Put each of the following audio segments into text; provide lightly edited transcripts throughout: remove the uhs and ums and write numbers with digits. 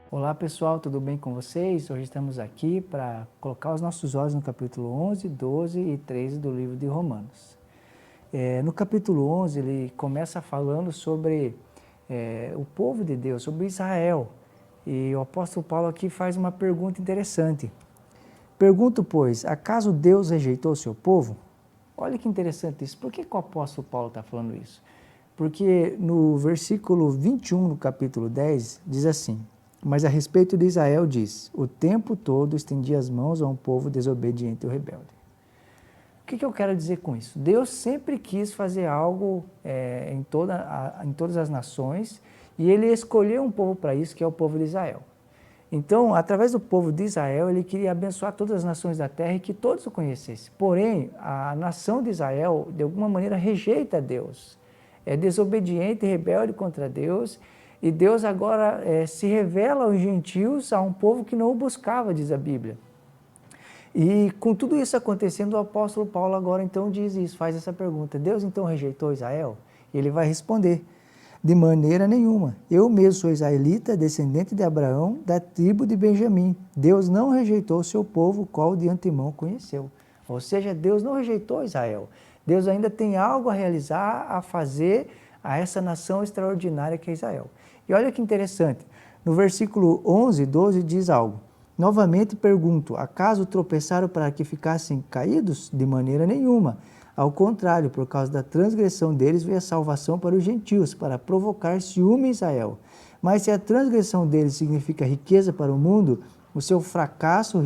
Olá pessoal, tudo bem com vocês? Hoje estamos aqui para colocar os nossos olhos no capítulo 11, 12 e 13 do livro de Romanos. No capítulo 11 ele começa falando sobre o povo de Deus, sobre Israel. E o apóstolo Paulo aqui faz uma pergunta interessante. Pergunto, pois, acaso Deus rejeitou o seu povo? Olha que interessante isso. Por que o apóstolo Paulo está falando isso? Porque no versículo 21 do capítulo 10 diz assim: mas a respeito de Israel diz, o tempo todo estendia as mãos a um povo desobediente ou rebelde. O que eu quero dizer com isso? Deus sempre quis fazer algo em todas as nações e ele escolheu um povo para isso, que é o povo de Israel. Então, através do povo de Israel, ele queria abençoar todas as nações da terra e que todos o conhecessem. Porém, a nação de Israel, de alguma maneira, rejeita Deus. É desobediente e rebelde contra Deus. E Deus agora se revela aos gentios, a um povo que não o buscava, diz a Bíblia. E com tudo isso acontecendo, o apóstolo Paulo agora então diz isso, faz essa pergunta: Deus então rejeitou Israel? E ele vai responder: de maneira nenhuma. Eu mesmo sou israelita, descendente de Abraão, da tribo de Benjamim. Deus não rejeitou o seu povo, o qual de antemão conheceu. Ou seja, Deus não rejeitou Israel. Deus ainda tem algo a realizar, a fazer a essa nação extraordinária que é Israel. E olha que interessante, no versículo 11, 12 diz algo. Novamente pergunto, acaso tropeçaram para que ficassem caídos? De maneira nenhuma. Ao contrário, por causa da transgressão deles veio a salvação para os gentios, para provocar ciúme em Israel. Mas se a transgressão deles significa riqueza para o mundo, o seu fracasso,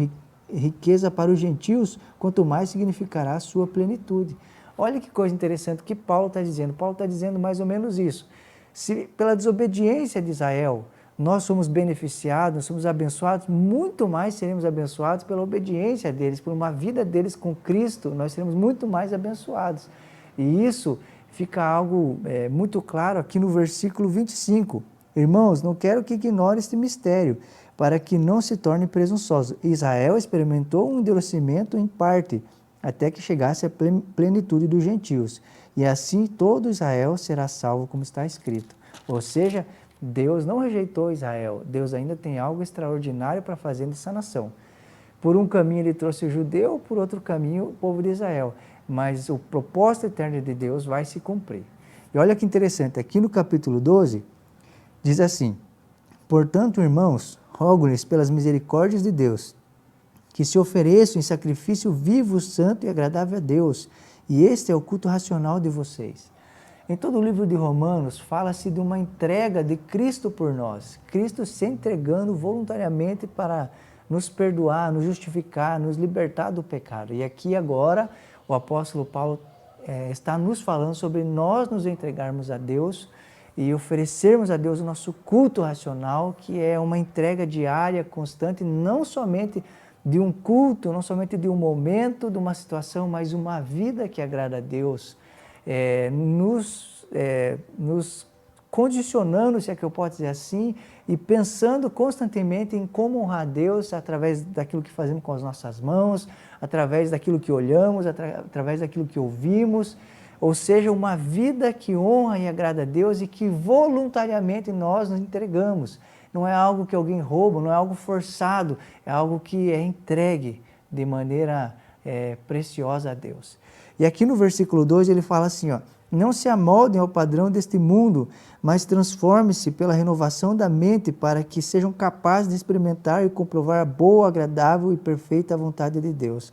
riqueza para os gentios, quanto mais significará a sua plenitude. Olha que coisa interessante que Paulo está dizendo. Paulo está dizendo mais ou menos isso. Se pela desobediência de Israel nós somos beneficiados, nós somos abençoados, muito mais seremos abençoados pela obediência deles, por uma vida deles com Cristo, nós seremos muito mais abençoados. E isso fica algo muito claro aqui no versículo 25. Irmãos, não quero que ignore este mistério, para que não se torne presunçoso. Israel experimentou um endurecimento em parte, até que chegasse a plenitude dos gentios. E assim todo Israel será salvo, como está escrito. Ou seja, Deus não rejeitou Israel, Deus ainda tem algo extraordinário para fazer nessa nação. Por um caminho ele trouxe o judeu, por outro caminho o povo de Israel. Mas o propósito eterno de Deus vai se cumprir. E olha que interessante, aqui no capítulo 12, diz assim: portanto, irmãos, rogo-lhes pelas misericórdias de Deus, que se ofereçam em sacrifício vivo, santo e agradável a Deus, e este é o culto racional de vocês. Em todo o livro de Romanos, fala-se de uma entrega de Cristo por nós. Cristo se entregando voluntariamente para nos perdoar, nos justificar, nos libertar do pecado. E aqui agora o apóstolo Paulo está nos falando sobre nós nos entregarmos a Deus e oferecermos a Deus o nosso culto racional, que é uma entrega diária, constante, não somente de um culto, não somente de um momento, de uma situação, mas uma vida que agrada a Deus. Nos condicionando, se é que eu posso dizer assim, e pensando constantemente em como honrar a Deus através daquilo que fazemos com as nossas mãos, através daquilo que olhamos, através daquilo que ouvimos, ou seja, uma vida que honra e agrada a Deus e que voluntariamente nós nos entregamos. Não é algo que alguém rouba, não é algo forçado, é algo que é entregue de maneira preciosa a Deus. E aqui no versículo 2 ele fala assim, ó, não se amoldem ao padrão deste mundo, mas transforme-se pela renovação da mente para que sejam capazes de experimentar e comprovar a boa, agradável e perfeita vontade de Deus.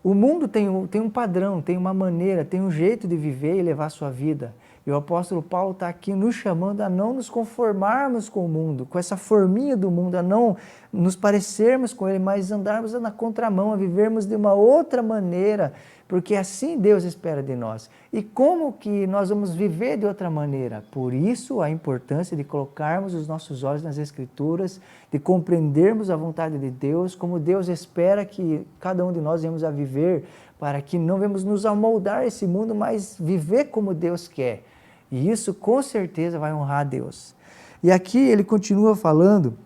O mundo tem um padrão, tem uma maneira, tem um jeito de viver e levar a sua vida. E o apóstolo Paulo está aqui nos chamando a não nos conformarmos com o mundo, com essa forminha do mundo, a não nos parecermos com ele, mas andarmos na contramão, a vivermos de uma outra maneira, porque assim Deus espera de nós. E como que nós vamos viver de outra maneira? Por isso a importância de colocarmos os nossos olhos nas Escrituras, de compreendermos a vontade de Deus, como Deus espera que cada um de nós venhamos a viver, para que não venhamos nos amoldar a esse mundo, mas viver como Deus quer. E isso com certeza vai honrar a Deus. E aqui ele continua falando,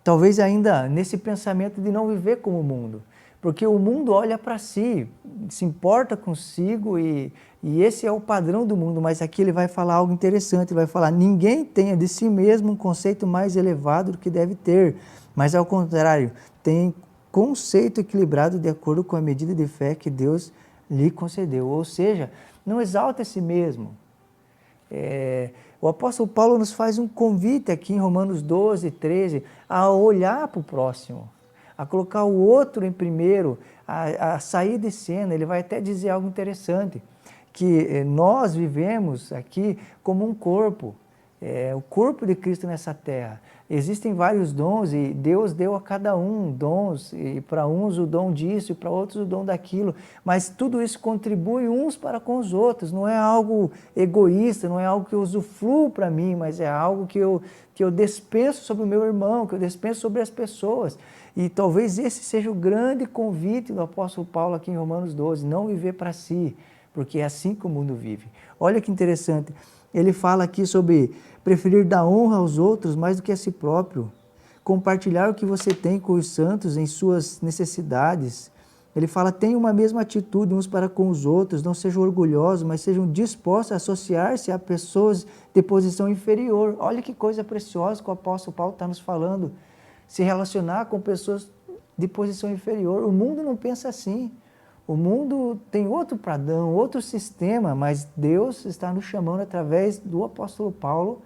talvez ainda nesse pensamento de não viver como o mundo. Porque o mundo olha para si, se importa consigo e E esse é o padrão do mundo, mas aqui ele vai falar algo interessante, ele vai falar, ninguém tenha de si mesmo um conceito mais elevado do que deve ter, mas ao contrário, tem conceito equilibrado de acordo com a medida de fé que Deus lhe concedeu. Ou seja, não exalta a si mesmo. O apóstolo Paulo nos faz um convite aqui em Romanos 12, 13, a olhar para o próximo, a colocar o outro em primeiro, a sair de cena. Ele vai até dizer algo interessante, que nós vivemos aqui como um corpo, o corpo de Cristo nessa terra. Existem vários dons e Deus deu a cada um dons, e para uns o dom disso e para outros o dom daquilo, mas tudo isso contribui uns para com os outros, não é algo egoísta, não é algo que eu usufruo para mim, mas é algo que eu despenso sobre o meu irmão, que eu despenso sobre as pessoas. E talvez esse seja o grande convite do apóstolo Paulo aqui em Romanos 12, não viver para si, porque é assim que o mundo vive. Olha que interessante, ele fala aqui sobre preferir dar honra aos outros mais do que a si próprio, compartilhar o que você tem com os santos em suas necessidades. Ele fala, tenham uma mesma atitude uns para com os outros, não sejam orgulhosos, mas sejam dispostos a associar-se a pessoas de posição inferior. Olha que coisa preciosa que o apóstolo Paulo está nos falando, se relacionar com pessoas de posição inferior. O mundo não pensa assim. O mundo tem outro padrão, outro sistema, mas Deus está nos chamando através do apóstolo Paulo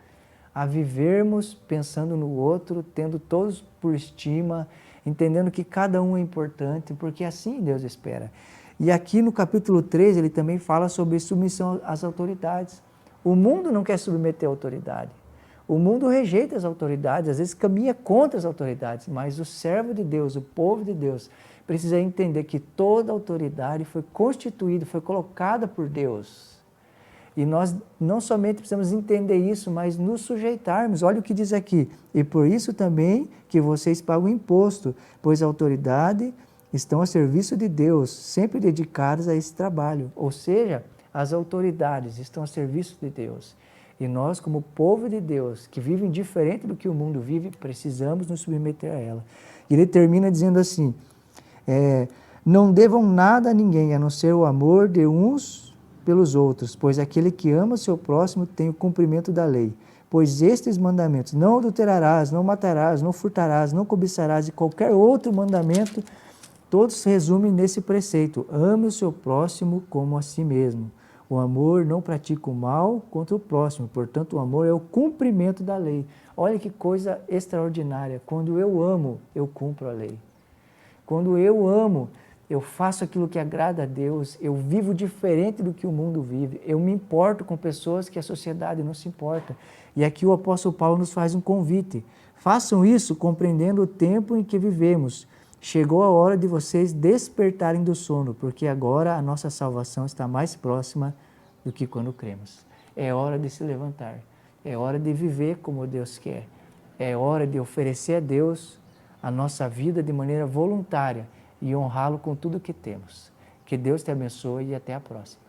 a vivermos pensando no outro, tendo todos por estima, entendendo que cada um é importante, porque assim Deus espera. E aqui no capítulo 3 ele também fala sobre submissão às autoridades. O mundo não quer submeter a autoridade. O mundo rejeita as autoridades, às vezes caminha contra as autoridades, mas o servo de Deus, o povo de Deus, precisa entender que toda autoridade foi constituída, foi colocada por Deus. E nós não somente precisamos entender isso, mas nos sujeitarmos. Olha o que diz aqui. E por isso também que vocês pagam imposto, pois a autoridade estão a serviço de Deus, sempre dedicadas a esse trabalho. Ou seja, as autoridades estão a serviço de Deus. E nós, como povo de Deus, que vivem diferente do que o mundo vive, precisamos nos submeter a ela. E ele termina dizendo assim, não devam nada a ninguém, a não ser o amor de uns pelos outros, pois aquele que ama o seu próximo tem o cumprimento da lei. Pois estes mandamentos, não adulterarás, não matarás, não furtarás, não cobiçarás e qualquer outro mandamento, todos se resumem nesse preceito, ame o seu próximo como a si mesmo. O amor não pratica o mal contra o próximo, portanto o amor é o cumprimento da lei. Olha que coisa extraordinária, quando eu amo, eu cumpro a lei. Quando eu amo, eu faço aquilo que agrada a Deus, eu vivo diferente do que o mundo vive, eu me importo com pessoas que a sociedade não se importa. E aqui o apóstolo Paulo nos faz um convite, façam isso compreendendo o tempo em que vivemos. Chegou a hora de vocês despertarem do sono, porque agora a nossa salvação está mais próxima do que quando cremos. É hora de se levantar, é hora de viver como Deus quer, é hora de oferecer a Deus a nossa vida de maneira voluntária e honrá-lo com tudo que temos. Que Deus te abençoe e até a próxima.